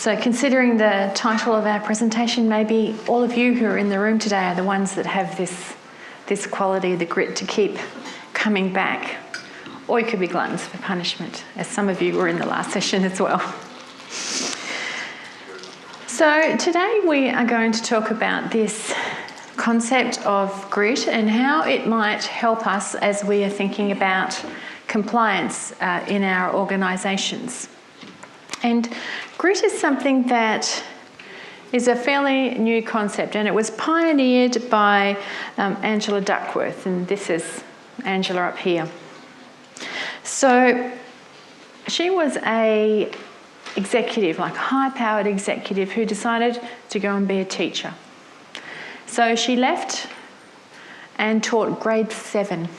So considering the title of our presentation, maybe all of you who are in the room today are the ones that have this quality, the grit to keep coming back. Or you could be gluttons for punishment, as some of you were in the last session as well. So today we are going to talk about this concept of grit and how it might help us as we are thinking about compliance in our organisations. And grit is something that is a fairly new concept, and it was pioneered by Angela Duckworth, and this is Angela up here. So she was a executive, like a high-powered executive who decided to go and be a teacher. So she left and taught grade 7.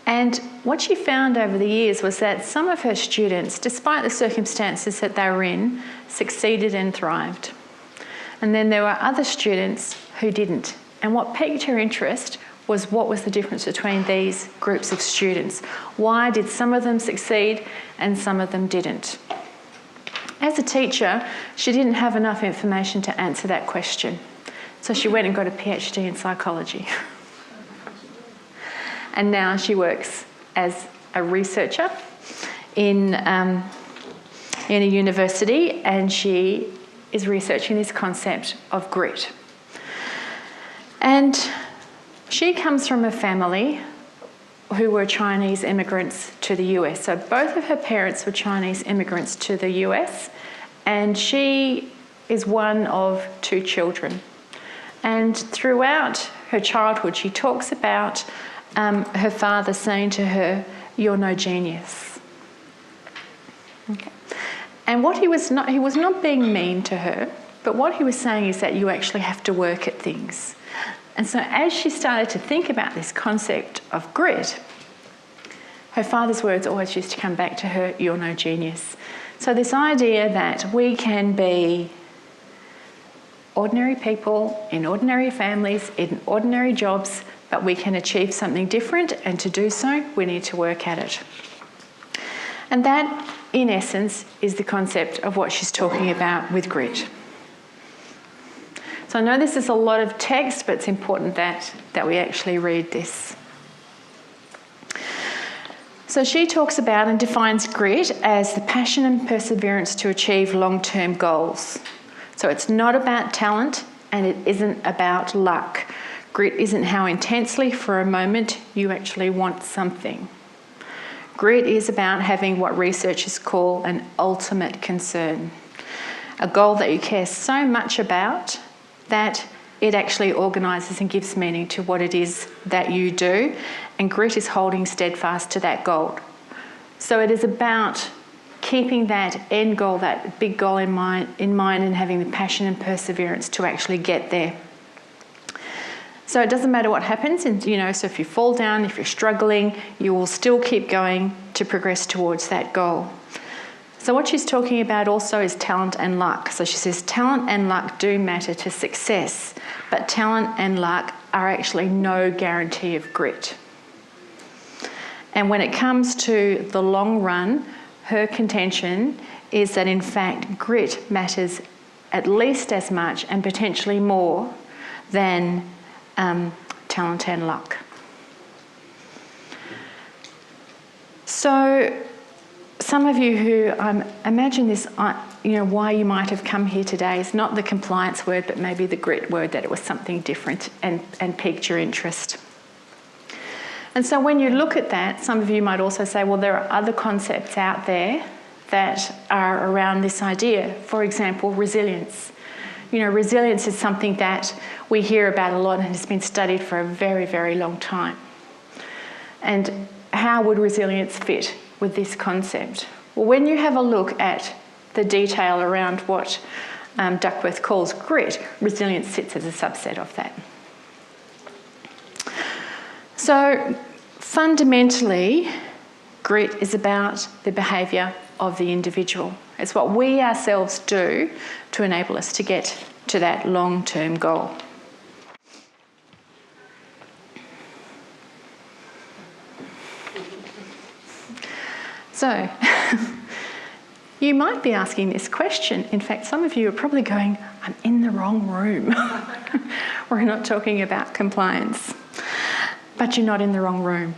And what she found over the years was that some of her students, despite the circumstances that they were in, succeeded and thrived. And then there were other students who didn't. And what piqued her interest was what was the difference between these groups of students. Why did some of them succeed and some of them didn't? As a teacher, she didn't have enough information to answer that question. So she went and got a PhD in psychology. And now she works as a researcher in a university, and she is researching this concept of grit. And she comes from a family who were Chinese immigrants to the US. So both of her parents were Chinese immigrants to the US, and she is one of 2 children. And throughout her childhood, she talks about her father saying to her, "You're no genius." Okay. And what he was not being mean to her, but what he was saying is that you actually have to work at things. And so as she started to think about this concept of grit, her father's words always used to come back to her, "You're no genius." So this idea that we can be ordinary people in ordinary families, in ordinary jobs, but we can achieve something different, and to do so, we need to work at it. And that, in essence, is the concept of what she's talking about with grit. So I know this is a lot of text, but it's important that we actually read this. So she talks about and defines grit as the passion and perseverance to achieve long-term goals. So it's not about talent, and it isn't about luck. Grit isn't how intensely for a moment you actually want something. Grit is about having what researchers call an ultimate concern, a goal that you care so much about that it actually organises and gives meaning to what it is that you do, and grit is holding steadfast to that goal. So it is about keeping that end goal, that big goal in mind, and having the passion and perseverance to actually get there. So it doesn't matter what happens, and so if you fall down, if you're struggling, you will still keep going to progress towards that goal. So what she's talking about also is talent and luck. So she says talent and luck do matter to success, but talent and luck are actually no guarantee of grit. And when it comes to the long run, her contention is that in fact grit matters at least as much and potentially more than talent and luck. So some of you who imagine this, why you might have come here today is not the compliance word, but maybe the grit word, that it was something different and piqued your interest. And so when you look at that, some of you might also say, well, there are other concepts out there that are around this idea. For example, resilience. Resilience is something that we hear about a lot and has been studied for a very, very long time. And how would resilience fit with this concept? Well, when you have a look at the detail around what Duckworth calls grit, resilience sits as a subset of that. So fundamentally, grit is about the behaviour of the individual. It's what we ourselves do to enable us to get to that long-term goal. So You might be asking this question. In fact, some of you are probably going, I'm in the wrong room. We're not talking about compliance. But you're not in the wrong room.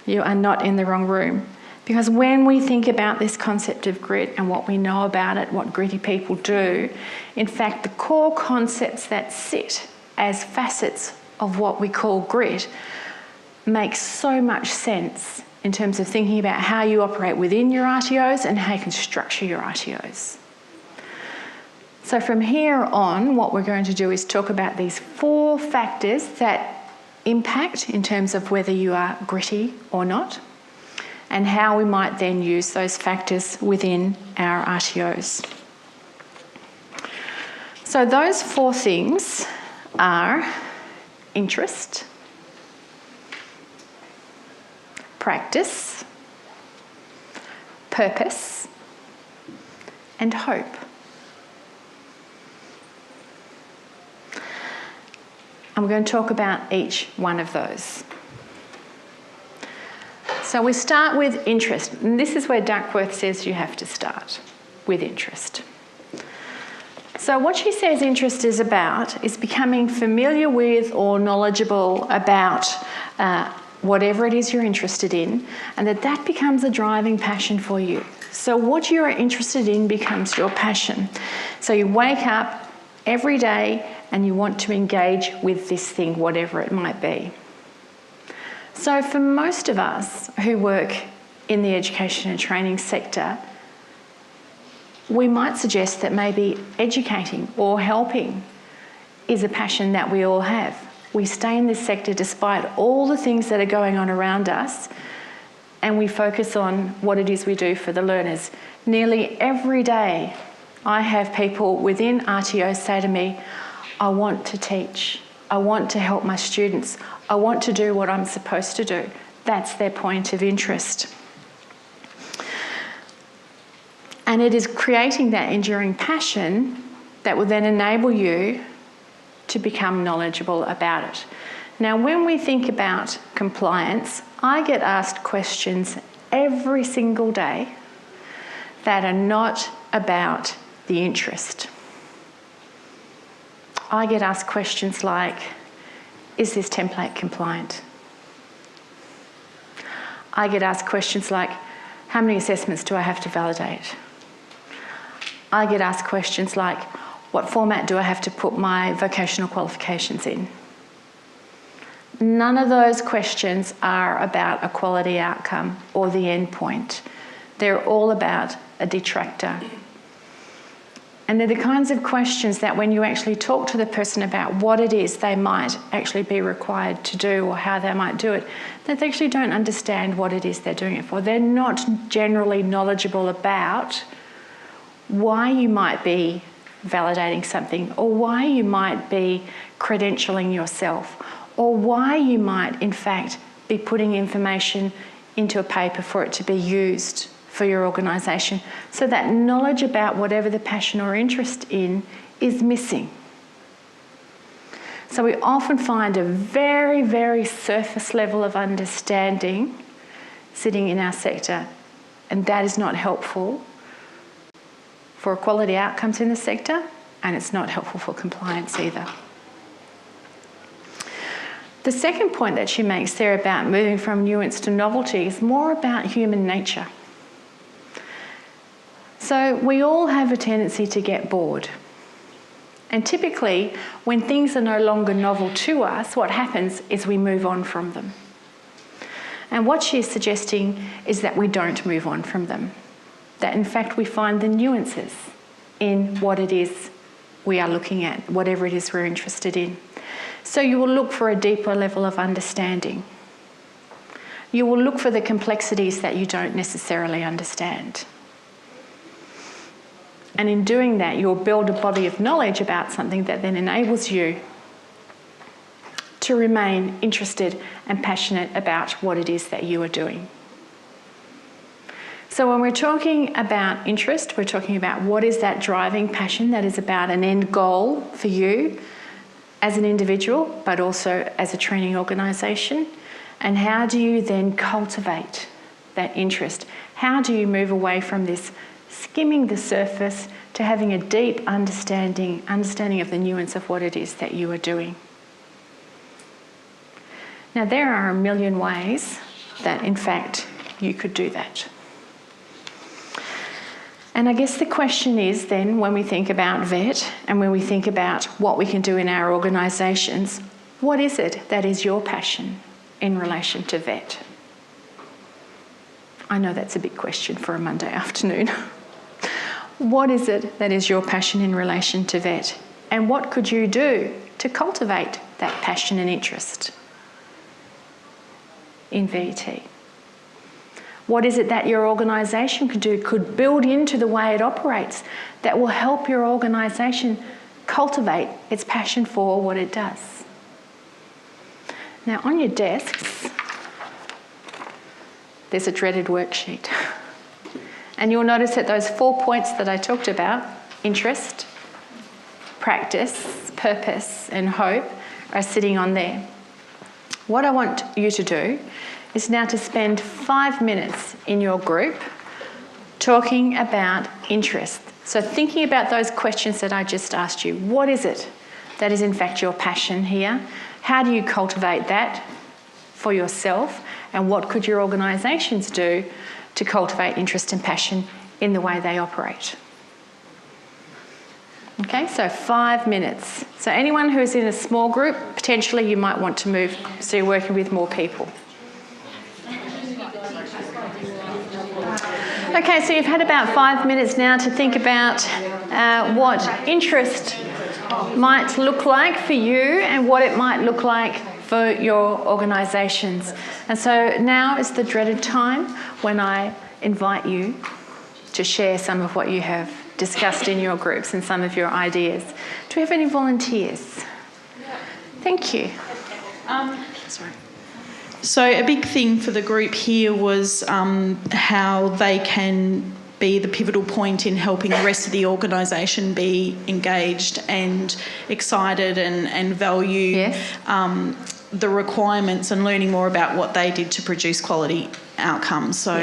You are not in the wrong room. Because when we think about this concept of grit and what we know about it, what gritty people do, in fact, the core concepts that sit as facets of what we call grit make so much sense in terms of thinking about how you operate within your RTOs and how you can structure your RTOs. So from here on, what we're going to do is talk about these 4 factors that impact in terms of whether you are gritty or not, and how we might then use those factors within our RTOs. So those 4 things are interest, practice, purpose, and hope. I'm going to talk about each one of those. So we start with interest, and this is where Duckworth says you have to start with interest. So what she says interest is about is becoming familiar with or knowledgeable about whatever it is you're interested in, and that becomes a driving passion for you. So what you're interested in becomes your passion. So you wake up every day and you want to engage with this thing, whatever it might be. So for most of us who work in the education and training sector, we might suggest that maybe educating or helping is a passion that we all have. We stay in this sector despite all the things that are going on around us, and we focus on what it is we do for the learners. Nearly every day I have people within RTOs say to me, I want to teach, I want to help my students, I want to do what I'm supposed to do. That's their point of interest. And it is creating that enduring passion that will then enable you to become knowledgeable about it. Now, when we think about compliance, I get asked questions every single day that are not about the interest. I get asked questions like, is this template compliant? I get asked questions like, how many assessments do I have to validate? I get asked questions like, what format do I have to put my vocational qualifications in? None of those questions are about a quality outcome or the end point. They're all about a detractor. And they're the kinds of questions that when you actually talk to the person about what it is they might actually be required to do or how they might do it, that they actually don't understand what it is they're doing it for. They're not generally knowledgeable about why you might be validating something, or why you might be credentialing yourself, or why you might in fact be putting information into a paper for it to be used for your organisation. So that knowledge about whatever the passion or interest in is missing. So we often find a very, very surface level of understanding sitting in our sector, and that is not helpful for quality outcomes in the sector, and it's not helpful for compliance either. The second point that she makes there about moving from nuance to novelty is more about human nature. So we all have a tendency to get bored. And typically, when things are no longer novel to us, what happens is we move on from them. And what she's suggesting is that we don't move on from them. That in fact we find the nuances in what it is we are looking at, whatever it is we're interested in. So you will look for a deeper level of understanding. You will look for the complexities that you don't necessarily understand. And in doing that, you'll build a body of knowledge about something that then enables you to remain interested and passionate about what it is that you are doing. So when we're talking about interest, we're talking about what is that driving passion that is about an end goal for you as an individual, but also as a training organisation. And how do you then cultivate that interest? How do you move away from this skimming the surface to having a deep understanding of the nuance of what it is that you are doing. Now, there are a million ways that, in fact, you could do that. And I guess the question is then, when we think about VET and when we think about what we can do in our organisations, what is it that is your passion in relation to VET? I know that's a big question for a Monday afternoon. What is it that is your passion in relation to VET? And what could you do to cultivate that passion and interest in VET? What is it that your organisation could build into the way it operates that will help your organisation cultivate its passion for what it does? Now, on your desks, there's a dreaded worksheet. And you'll notice that those 4 points that I talked about, interest, practice, purpose, and hope, are sitting on there. What I want you to do is now to spend 5 minutes in your group talking about interest. So thinking about those questions that I just asked you. What is it that is in fact your passion here? How do you cultivate that for yourself? And what could your organisations do to cultivate interest and passion in the way they operate? Okay, so 5 minutes. So anyone who's in a small group, potentially you might want to move so you're working with more people. Okay, so you've had about 5 minutes now to think about what interest might look like for you and what it might look like for your organisations. And so now is the dreaded time when I invite you to share some of what you have discussed in your groups and some of your ideas. Do we have any volunteers? Thank you. Sorry. So a big thing for the group here was how they can be the pivotal point in helping the rest of the organisation be engaged and excited and value the requirements and learning more about what they did to produce quality outcomes. So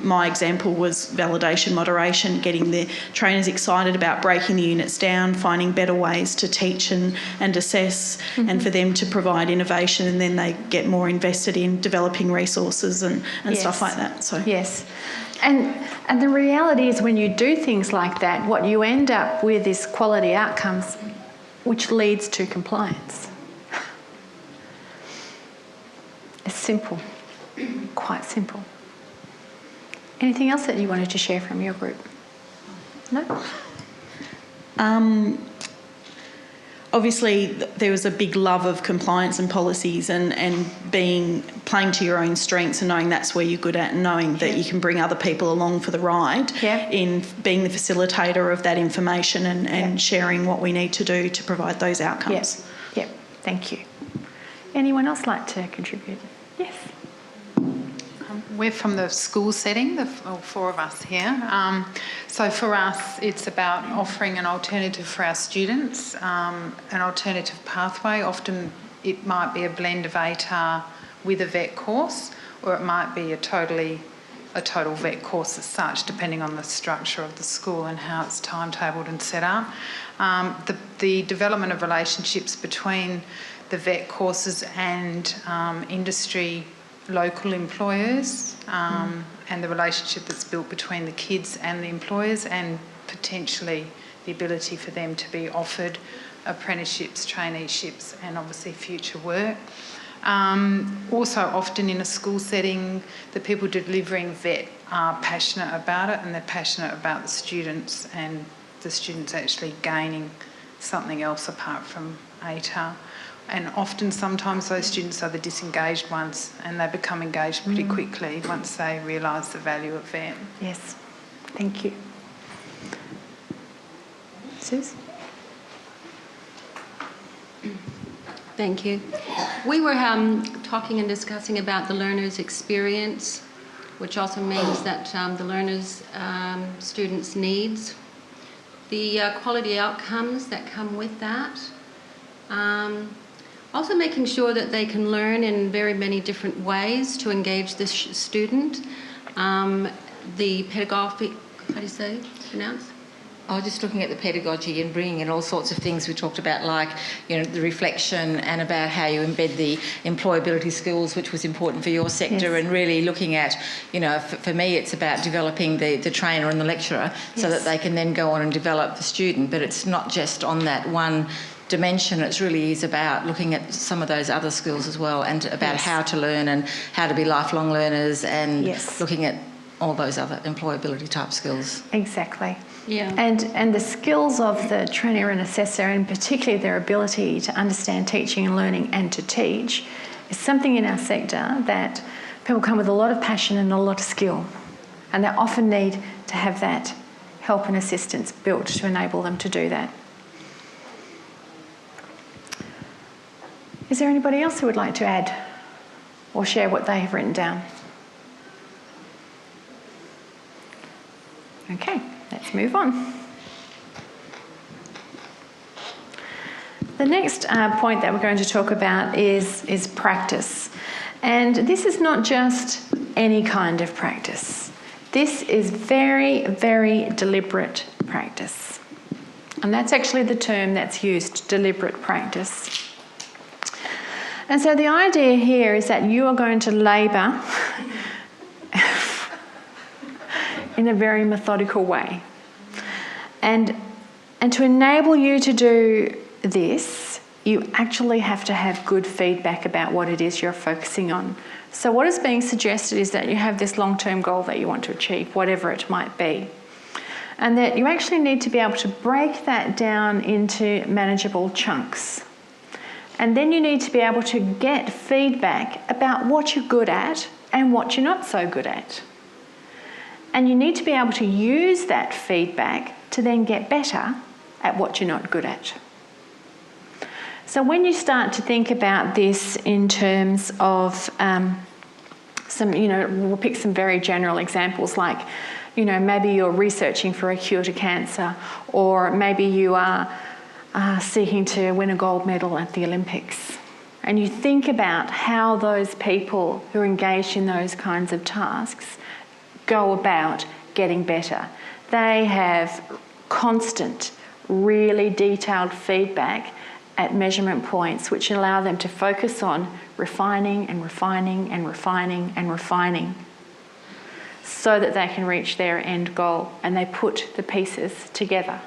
my example was validation moderation, getting the trainers excited about breaking the units down, finding better ways to teach and assess, and for them to provide innovation, and then they get more invested in developing resources and stuff like that. So yes. And the reality is when you do things like that, what you end up with is quality outcomes, which leads to compliance. It's simple, quite simple. Anything else that you wanted to share from your group? No? Obviously, there was a big love of compliance and policies and playing to your own strengths and knowing that's where you're good at and knowing that you can bring other people along for the ride in being the facilitator of that information and sharing what we need to do to provide those outcomes. Yep, thank you. Anyone else like to contribute? Yes. We're from the school setting, all four of us here. So for us, it's about offering an alternative for our students, an alternative pathway. Often it might be a blend of ATAR with a VET course, or it might be a total VET course as such, depending on the structure of the school and how it's timetabled and set up. The development of relationships between the VET courses and industry local employers and the relationship that's built between the kids and the employers, and potentially the ability for them to be offered apprenticeships, traineeships, and obviously future work. Also, often in a school setting, the people delivering VET are passionate about it, and they're passionate about the students, and the students actually gaining something else apart from ATAR. And often, sometimes those students are the disengaged ones, and they become engaged pretty quickly once they realise the value of VET. Yes, thank you. Suze? Thank you. We were talking and discussing about the learner's experience, which also means that the learner's students' needs, the quality outcomes that come with that. Also making sure that they can learn in very many different ways to engage the student. The how do you say, pronounce? Oh, just looking at the pedagogy and bringing in all sorts of things we talked about, like, you know, the reflection and about how you embed the employability skills, which was important for your sector, Yes. and really looking at, you know, for me it's about developing the trainer and the lecturer so that they can then go on and develop the student. But it's not just on that one dimension, it really is about looking at some of those other skills as well, and about how to learn and how to be lifelong learners, and looking at all those other employability type skills. Exactly. Yeah. And the skills of the trainer and assessor, and particularly their ability to understand teaching and learning and to teach, is something in our sector that people come with a lot of passion and a lot of skill, and they often need to have that help and assistance built to enable them to do that. Is there anybody else who would like to add or share what they have written down? Okay, let's move on. The next point that we're going to talk about is practice. And this is not just any kind of practice. This is very, very deliberate practice. And that's actually the term that's used, deliberate practice. And so the idea here is that you are going to labour in a very methodical way. And to enable you to do this, you actually have to have good feedback about what it is you're focusing on. So what is being suggested is that you have this long-term goal that you want to achieve, whatever it might be. And that you actually need to be able to break that down into manageable chunks. And then you need to be able to get feedback about what you're good at and what you're not so good at. And you need to be able to use that feedback to then get better at what you're not good at. So when you start to think about this in terms of we'll pick some very general examples, like, maybe you're researching for a cure to cancer, or maybe you are seeking to win a gold medal at the Olympics. And you think about how those people who are engaged in those kinds of tasks go about getting better. They have constant, really detailed feedback at measurement points which allow them to focus on refining and refining and refining and refining so that they can reach their end goal, and they put the pieces together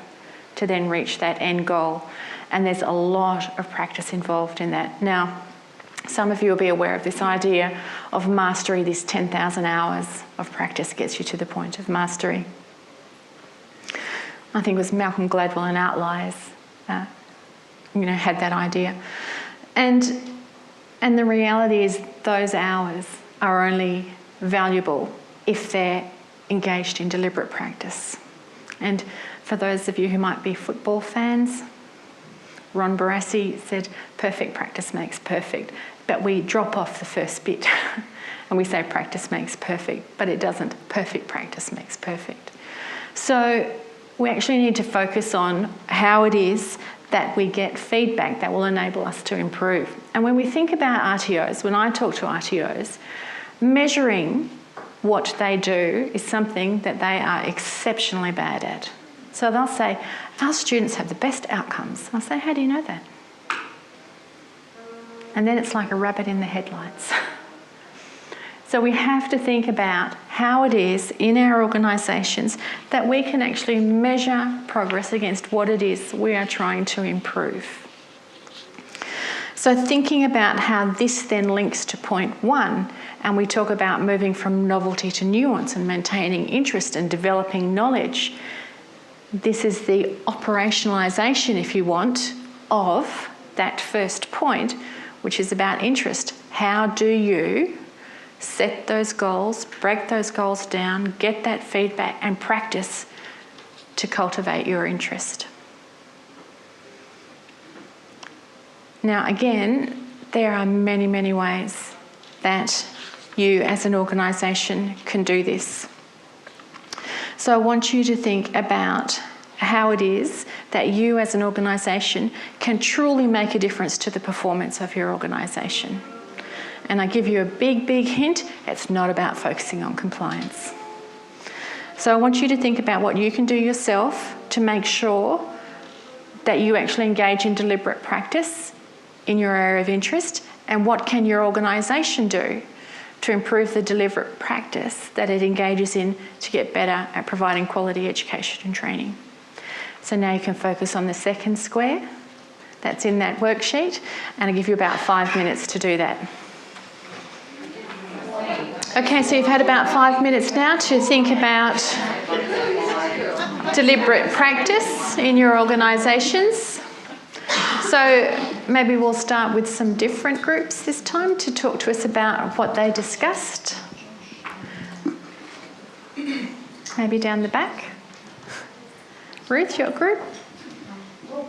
to then reach that end goal. And there's a lot of practice involved in that. Now, some of you will be aware of this idea of mastery. This 10,000 hours of practice gets you to the point of mastery. I think it was Malcolm Gladwell in Outliers, had that idea. And the reality is those hours are only valuable if they're engaged in deliberate practice. And for those of you who might be football fans, Ron Barassi said, perfect practice makes perfect. But we drop off the first bit and we say practice makes perfect, but it doesn't. Perfect practice makes perfect. So we actually need to focus on how it is that we get feedback that will enable us to improve. And when we think about RTOs, when I talk to RTOs, measuring what they do is something that they are exceptionally bad at. So they'll say, our students have the best outcomes. I'll say, how do you know that? And then it's like a rabbit in the headlights. So we have to think about how it is in our organisations that we can actually measure progress against what it is we are trying to improve. So thinking about how this then links to point one, and we talk about moving from novelty to nuance and maintaining interest and developing knowledge. This is the operationalisation, if you want, of that first point, which is about interest. How do you set those goals, break those goals down, get that feedback and practice to cultivate your interest? Now, again, there are many, many ways that you as an organisation can do this. So I want you to think about how it is that you as an organisation can truly make a difference to the performance of your organisation. And I give you a big, big hint, it's not about focusing on compliance. So I want you to think about what you can do yourself to make sure that you actually engage in deliberate practice in your area of interest, and what can your organisation do to improve the deliberate practice that it engages in to get better at providing quality education and training. So now you can focus on the second square that's in that worksheet, and I'll give you about 5 minutes to do that. Okay, so you've had about 5 minutes now to think about deliberate practice in your organisations. So maybe we'll start with some different groups this time to talk to us about what they discussed. Maybe down the back. Ruth, your group? Well,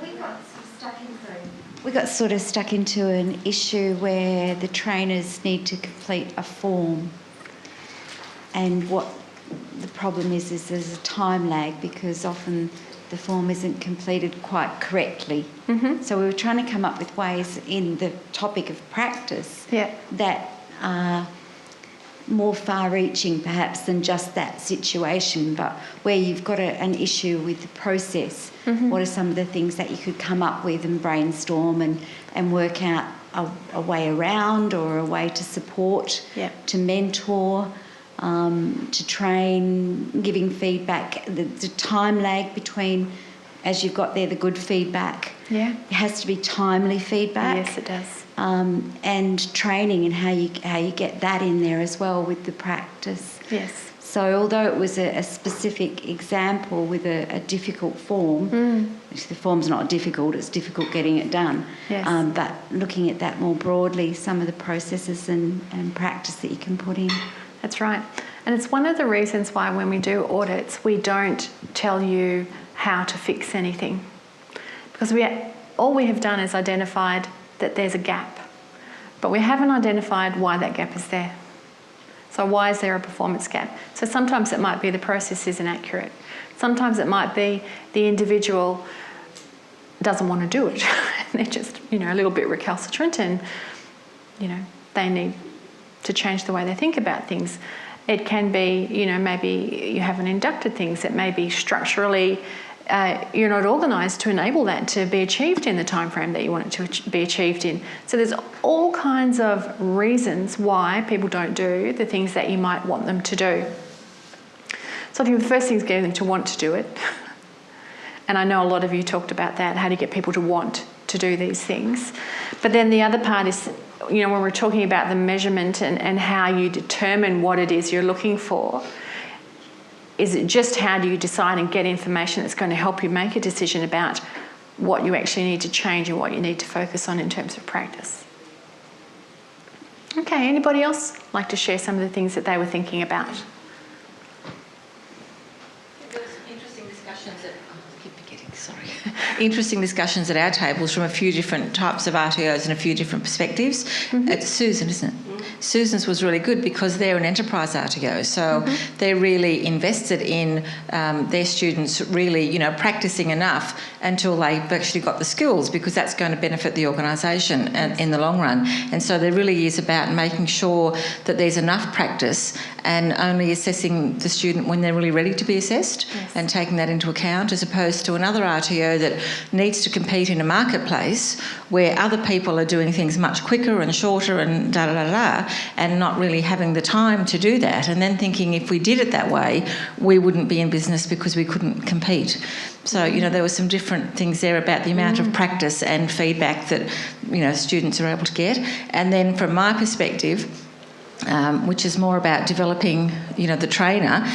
we got sort of stuck into an issue where the trainers need to complete a form, and what the problem is there's a time lag because often the form isn't completed quite correctly. Mm-hmm. So we were trying to come up with ways in the topic of practice that are more far-reaching perhaps than just that situation, but where you've got an issue with the process, what are some of the things that you could come up with and brainstorm and work out a way around, or a way to support, to mentor, to train, giving feedback, the time lag between, as you've got there, the good feedback. Yeah. It has to be timely feedback. Yes, it does. And training and how you get that in there as well with the practice. Yes. So although it was a specific example with a difficult form, which the form's not difficult, it's difficult getting it done. Yes. But looking at that more broadly, some of the processes and practice that you can put in. That's right. And it's one of the reasons why when we do audits, we don't tell you how to fix anything. Because all we have done is identified that there's a gap, but we haven't identified why that gap is there. So why is there a performance gap? So sometimes it might be the process isn't accurate. Sometimes it might be the individual doesn't want to do it. They're just, a little bit recalcitrant, and, they need to change the way they think about things. It can be, maybe you haven't inducted things. It may be structurally you're not organised to enable that to be achieved in the time frame that you want it to be achieved in. So there's all kinds of reasons why people don't do the things that you might want them to do. So I think the first thing is getting them to want to do it. And I know a lot of you talked about that, how to get people to want to do these things. But then the other part is, when we're talking about the measurement and how you determine what it is you're looking for, is it just how do you decide and get information that's going to help you make a decision about what you actually need to change and what you need to focus on in terms of practice? Okay, anybody else like to share some of the things that they were thinking about? There was interesting discussions at our tables from a few different types of RTOs and a few different perspectives. It's Susan, isn't it? Susan's was really good because they're an enterprise RTO, so they're really invested in their students really, practising enough until they've actually got the skills, because that's going to benefit the organisation in the long run. And so there really is about making sure that there's enough practice and only assessing the student when they're really ready to be assessed, and taking that into account, as opposed to another RTO that needs to compete in a marketplace where other people are doing things much quicker and shorter and and not really having the time to do that, and then thinking if we did it that way we wouldn't be in business because we couldn't compete. So there were some different things there about the amount of practice and feedback that students are able to get. And then from my perspective, which is more about developing, the trainer.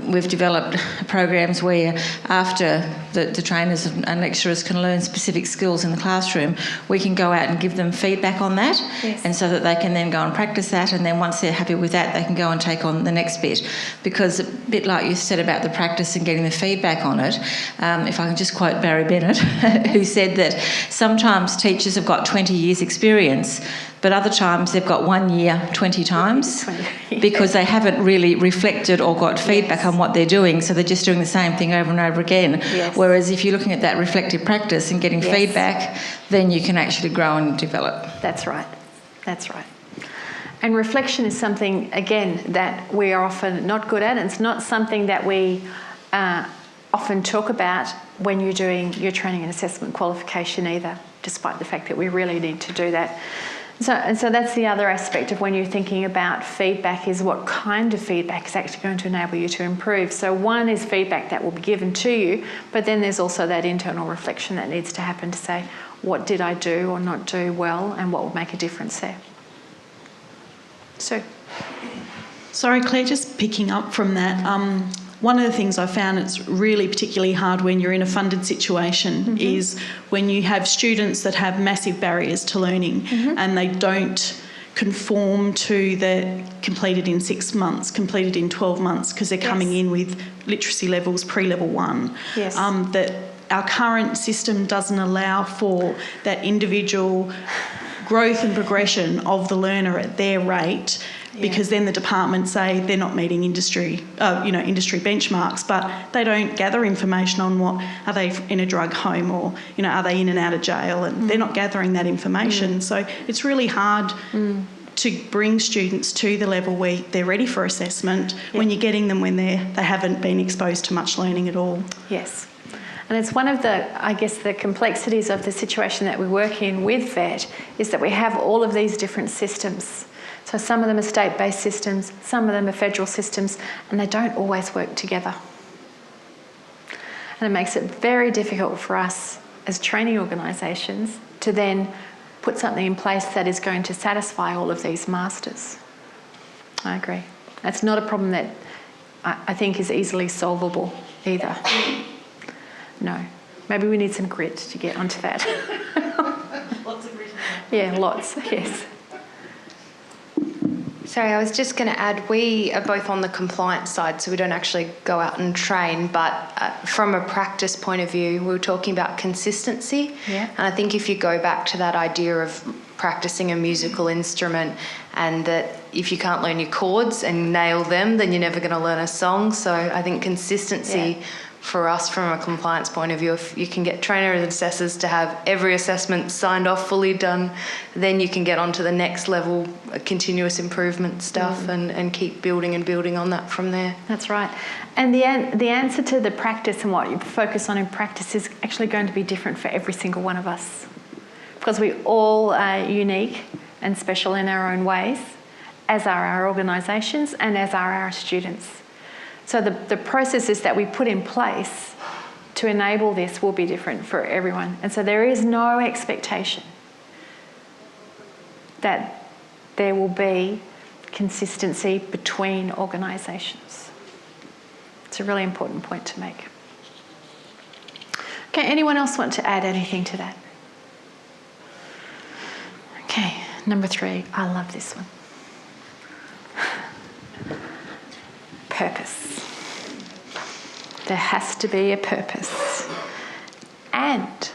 We've developed programs where after the trainers and lecturers can learn specific skills in the classroom, we can go out and give them feedback on that, and so that they can then go and practice that, and then once they're happy with that, they can go and take on the next bit. Because a bit like you said about the practice and getting the feedback on it, if I can just quote Barry Bennett, who said that sometimes teachers have got 20 years experience, but other times they've got 1 year 20 times because they haven't really reflected or got feedback on what they're doing, so they're just doing the same thing over and over again. Whereas if you're looking at that reflective practice and getting feedback, then you can actually grow and develop. That's right. That's right. And reflection is something, again, that we are often not good at. It's not something that we often talk about when you're doing your training and assessment qualification either, despite the fact that we really need to do that. So that's the other aspect of when you're thinking about feedback, is what kind of feedback is actually going to enable you to improve. So one is feedback that will be given to you, but then there's also that internal reflection that needs to happen to say, what did I do or not do well, and what will make a difference there. So, sorry, Claire, just picking up from that. One of the things I found it's really particularly hard when you're in a funded situation is when you have students that have massive barriers to learning and they don't conform to the completed in 6 months, completed in 12 months, because they're coming in with literacy levels pre-level 1. Yes. That our current system doesn't allow for that individual growth and progression of the learner at their rate, because then the department say they're not meeting industry benchmarks, but they don't gather information on what are they in a drug home, or are they in and out of jail, and they're not gathering that information. So it's really hard to bring students to the level where they're ready for assessment when you're getting them when they haven't been exposed to much learning at all. Yes. And it's one of the complexities of the situation that we work in with VET, is that we have all of these different systems. So some of them are state-based systems, some of them are federal systems, and they don't always work together. And it makes it very difficult for us as training organisations to then put something in place that is going to satisfy all of these masters. I agree. That's not a problem that I think is easily solvable either. No. Maybe we need some grit to get onto that. Lots of grit. Yeah, lots, yes. Sorry, I was just going to add, we are both on the compliance side, so we don't actually go out and train, but from a practice point of view, we were talking about consistency. Yeah. And I think if you go back to that idea of practicing a musical instrument, and that if you can't learn your chords and nail them, then you're never going to learn a song. So I think consistency for us from a compliance point of view, if you can get trainers and assessors to have every assessment signed off, fully done, then you can get on to the next level, continuous improvement stuff, and keep building and building on that from there. That's right. And the answer to the practice and what you focus on in practice is actually going to be different for every single one of us, because we all are unique and special in our own ways, as are our organisations and as are our students. So the processes that we put in place to enable this will be different for everyone. And so there is no expectation that there will be consistency between organisations. It's a really important point to make. Okay, anyone else want to add anything to that? Okay, number 3. I love this one. Purpose. There has to be a purpose. And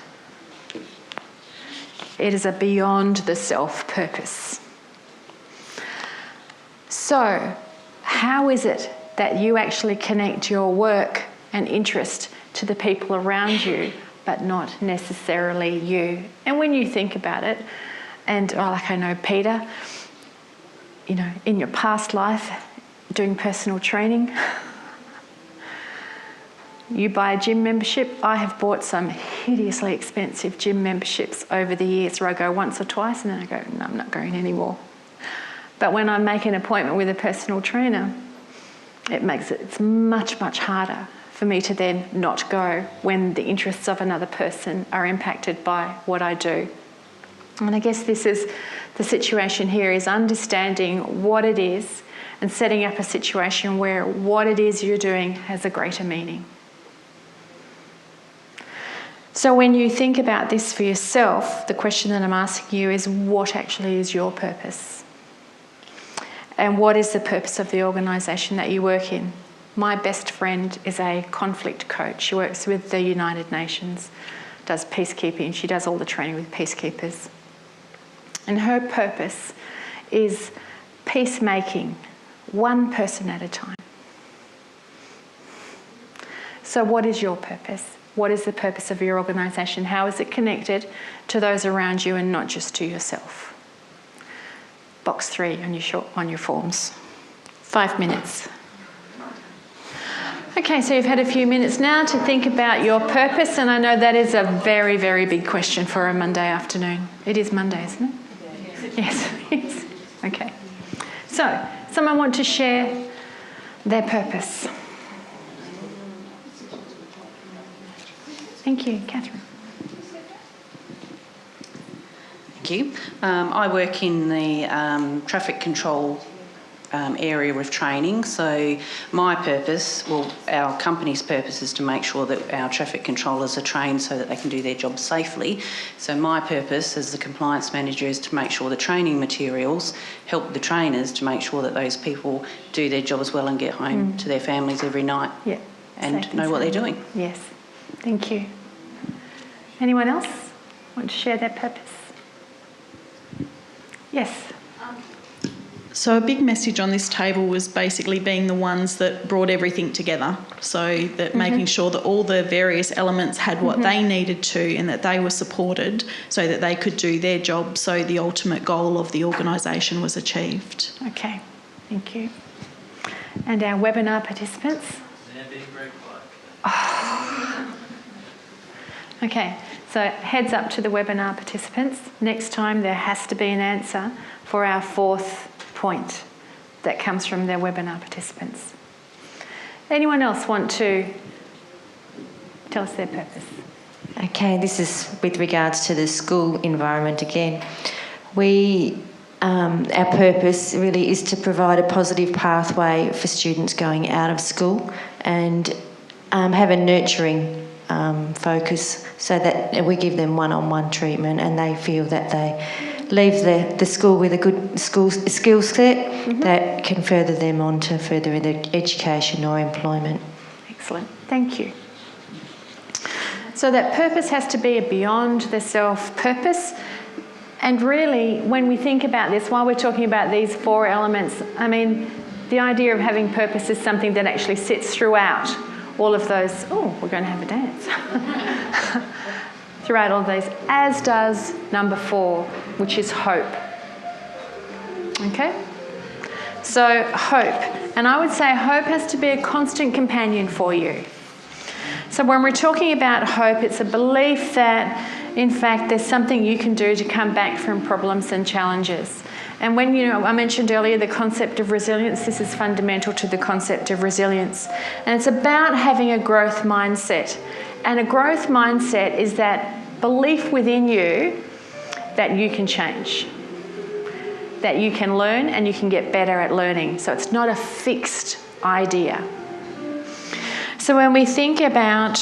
it is a beyond the self purpose. So, how is it that you actually connect your work and interest to the people around you, but not necessarily you? And when you think about it, and like I know Peter, in your past life, doing personal training, you buy a gym membership. I have bought some hideously expensive gym memberships over the years where I go once or twice and then I go, no, I'm not going anymore. But when I make an appointment with a personal trainer, it's much, much harder for me to then not go when the interests of another person are impacted by what I do. And I guess this is the situation here, is understanding what it is and setting up a situation where what it is you're doing has a greater meaning. So when you think about this for yourself, the question that I'm asking you is, what actually is your purpose? And what is the purpose of the organisation that you work in? My best friend is a conflict coach. She works with the United Nations, does peacekeeping. She does all the training with peacekeepers. And her purpose is peacemaking, one person at a time. So what is your purpose? What is the purpose of your organisation? How is it connected to those around you and not just to yourself? box 3 on your forms. 5 minutes. Okay, so you've had a few minutes now to think about your purpose, and I know that is a very, very big question for a Monday afternoon. It is Monday, isn't it? Yes. Yes. Okay. So, someone want to share their purpose? Thank you, Catherine. Thank you. I work in the traffic control area of training. So my purpose, well, our company's purpose is to make sure that our traffic controllers are trained so that they can do their job safely. So my purpose as the compliance manager is to make sure the training materials help the trainers to make sure that those people do their jobs well and get home to their families every night and know what they're doing. Yes, thank you. Anyone else want to share their purpose? Yes. So a big message on this table was basically being the ones that brought everything together. So that making sure that all the various elements had what they needed to and that they were supported so that they could do their job so the ultimate goal of the organisation was achieved. Okay, thank you. And our webinar participants? They're being very quiet. Oh. Okay, so heads up to the webinar participants. Next time there has to be an answer for our 4th point that comes from their webinar participants. Anyone else want to tell us their purpose? Okay, this is with regards to the school environment again. Our purpose really is to provide a positive pathway for students going out of school and have a nurturing focus so that we give them one-on-one treatment and they feel that they leave the school with a good skill set that can further them on to further either education or employment. Excellent, thank you. So that purpose has to be beyond the self-purpose. And really, when we think about this, while we're talking about these 4 elements, I mean, the idea of having purpose is something that actually sits throughout all of those. Oh, we're going to have a dance. Throughout all of these, as does number 4, which is hope. Okay? So, hope. And I would say hope has to be a constant companion for you. So when we're talking about hope, it's a belief that, in fact, there's something you can do to come back from problems and challenges. And when, I mentioned earlier the concept of resilience, this is fundamental to the concept of resilience. And it's about having a growth mindset. And a growth mindset is that belief within you that you can change, that you can learn and you can get better at learning. So it's not a fixed idea. So when we think about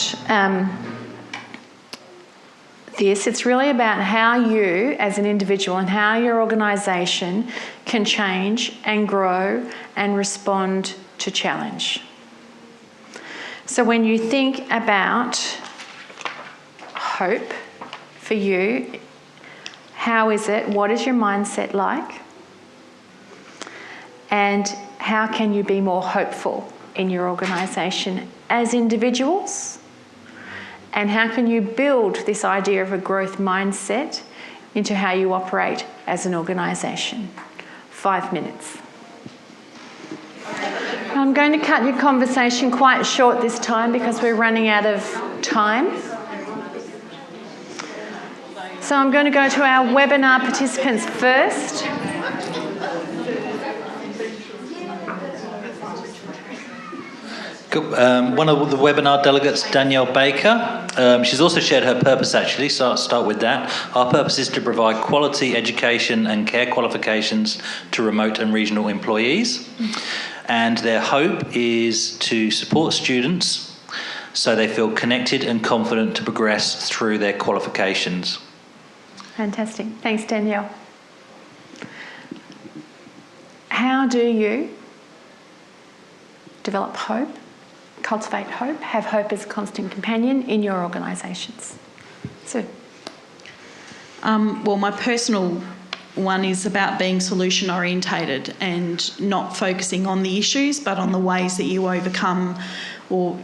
this, it's really about how you as an individual and how your organisation can change and grow and respond to challenge. So when you think about hope for you, how is it? What is your mindset like? And how can you be more hopeful in your organisation as individuals? And how can you build this idea of a growth mindset into how you operate as an organisation? 5 minutes. I'm going to cut your conversation quite short this time because we're running out of time. So I'm going to go to our webinar participants first. One of the webinar delegates, Danielle Baker. She's also shared her purpose, actually, so I'll start with that. Our purpose is to provide quality education and care qualifications to remote and regional employees. And their hope is to support students so they feel connected and confident to progress through their qualifications. Fantastic. Thanks, Danielle. How do you develop hope, cultivate hope, have hope as a constant companion in your organisations? So, well, my personal one is about being solution orientated and not focusing on the issues but on the ways that you overcome or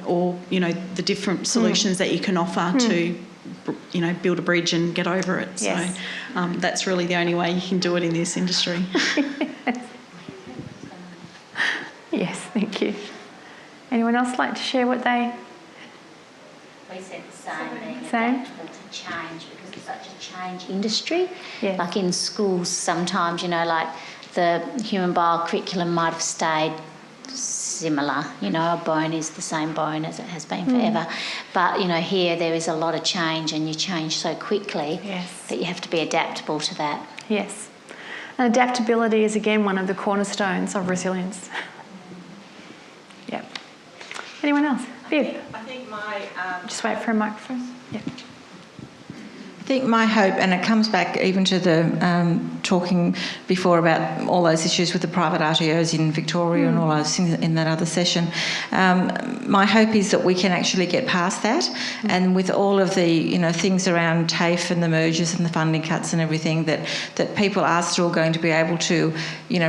the different solutions that you can offer to build a bridge and get over it. Yes. So that's really the only way you can do it in this industry. Yes, thank you. Anyone else like to share what they... We said the same, being Same? adaptable to change because it's such a change industry. Yes. Like in schools sometimes, like the human bio curriculum might have stayed similar. A bone is the same bone as it has been forever. But, here there is a lot of change and you change so quickly that you have to be adaptable to that. Yes. And adaptability is, again, one of the cornerstones of resilience. Yep. Anyone else? Viv? I think my... Just wait for a microphone. Yep. I think my hope, and it comes back even to the talking before about all those issues with the private RTOs in Victoria and all those things in that other session, my hope is that we can actually get past that, and with all of the things around TAFE and the mergers and the funding cuts and everything, that people are still going to be able to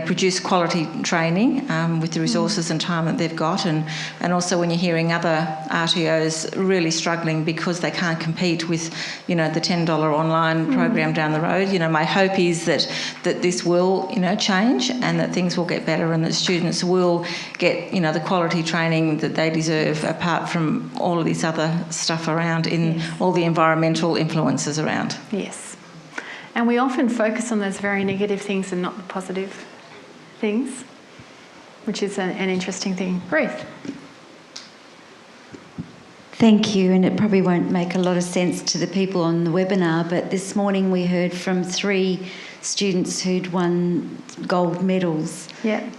produce quality training with the resources and time that they've got, and also when you're hearing other RTOs really struggling because they can't compete with the $10 online program down the road. My hope is that this will change and that things will get better and that students will get the quality training that they deserve, apart from all of this other stuff around in all the environmental influences around. Yes. And we often focus on those very negative things and not the positive things, which is an interesting thing. Ruth? Thank you, and it probably won't make a lot of sense to the people on the webinar, but this morning we heard from 3 students who'd won gold medals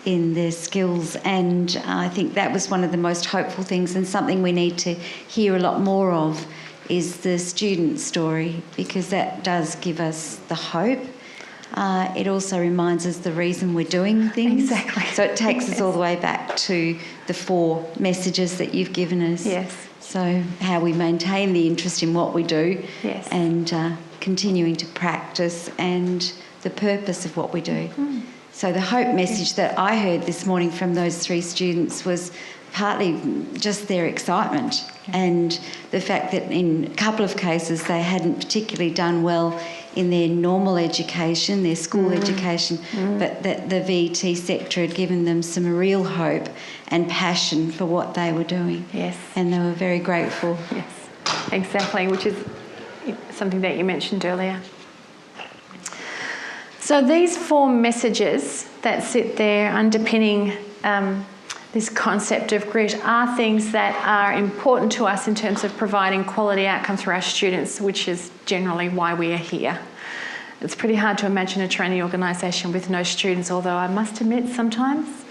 in their skills, and I think that was one of the most hopeful things, and something we need to hear a lot more of is the student story, because that does give us the hope. It also reminds us the reason we're doing things. Exactly. So it takes us all the way back to the 4 messages that you've given us. Yes. So how we maintain the interest in what we do, and continuing to practice, and the purpose of what we do. So the hope message that I heard this morning from those 3 students was partly just their excitement and the fact that in a couple of cases they hadn't particularly done well in their normal education, their school education, but that the VT sector had given them some real hope and passion for what they were doing. Yes. And they were very grateful. Yes, exactly, which is something that you mentioned earlier. So these 4 messages that sit there underpinning this concept of grit are things that are important to us in terms of providing quality outcomes for our students, which is generally why we are here. It's pretty hard to imagine a training organisation with no students, although I must admit sometimes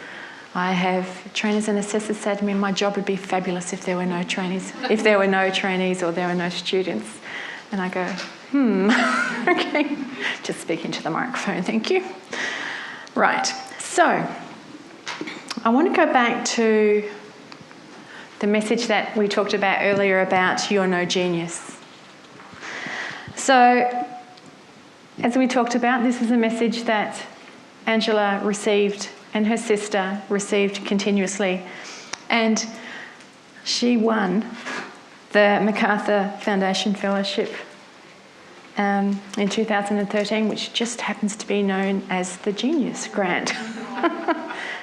I have trainers and assessors say to me, my job would be fabulous if there were no trainees, or there were no students. And I go, okay. Just speak into the microphone, thank you. Right, so I want to go back to the message that we talked about earlier about you're no genius. So, as we talked about, this is a message that Angela received and her sister received continuously. And she won the MacArthur Foundation Fellowship in 2013, which just happens to be known as the Genius Grant.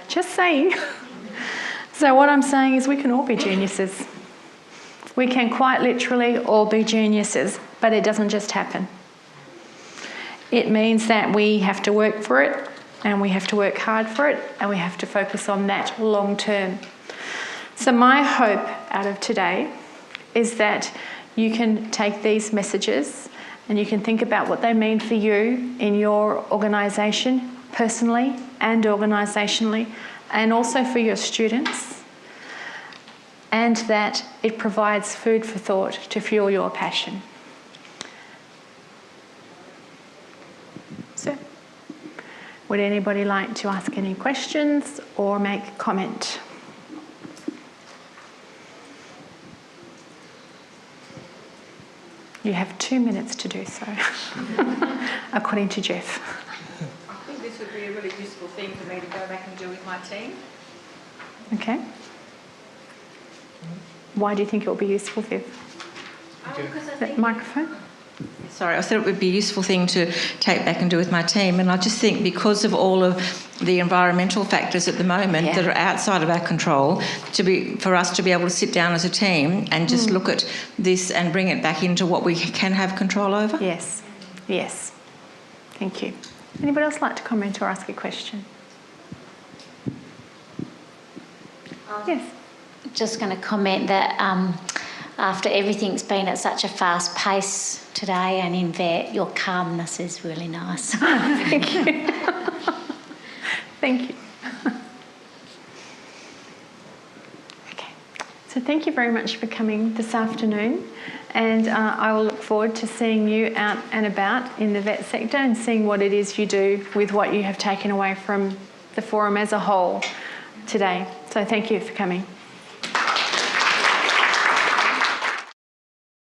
Just saying. So what I'm saying is we can all be geniuses. We can quite literally all be geniuses, but it doesn't just happen. It means that we have to work for it, and we have to work hard for it, and we have to focus on that long term. So my hope out of today is that you can take these messages and you can think about what they mean for you in your organisation, personally and organisationally, and also for your students, and that it provides food for thought to fuel your passion. So, would anybody like to ask any questions or make a comment? You have 2 minutes to do so, according to Jeff. I think this would be a really useful thing for me to go back and do with my team. Okay. Why do you think it will be useful, Viv? That microphone. Sorry, I thought it would be a useful thing to take back and do with my team. And I just think because of all of the environmental factors at the moment that are outside of our control, for us to be able to sit down as a team and just look at this and bring it back into what we can have control over. Yes, yes. Thank you. Anybody else like to comment or ask a question? Yes. Just going to comment that after everything's been at such a fast pace today and in vet, your calmness is really nice. Thank you. Thank you. Okay. So thank you very much for coming this afternoon, and I will look forward to seeing you out and about in the vet sector and seeing what it is you do with what you have taken away from the forum as a whole today. So thank you for coming.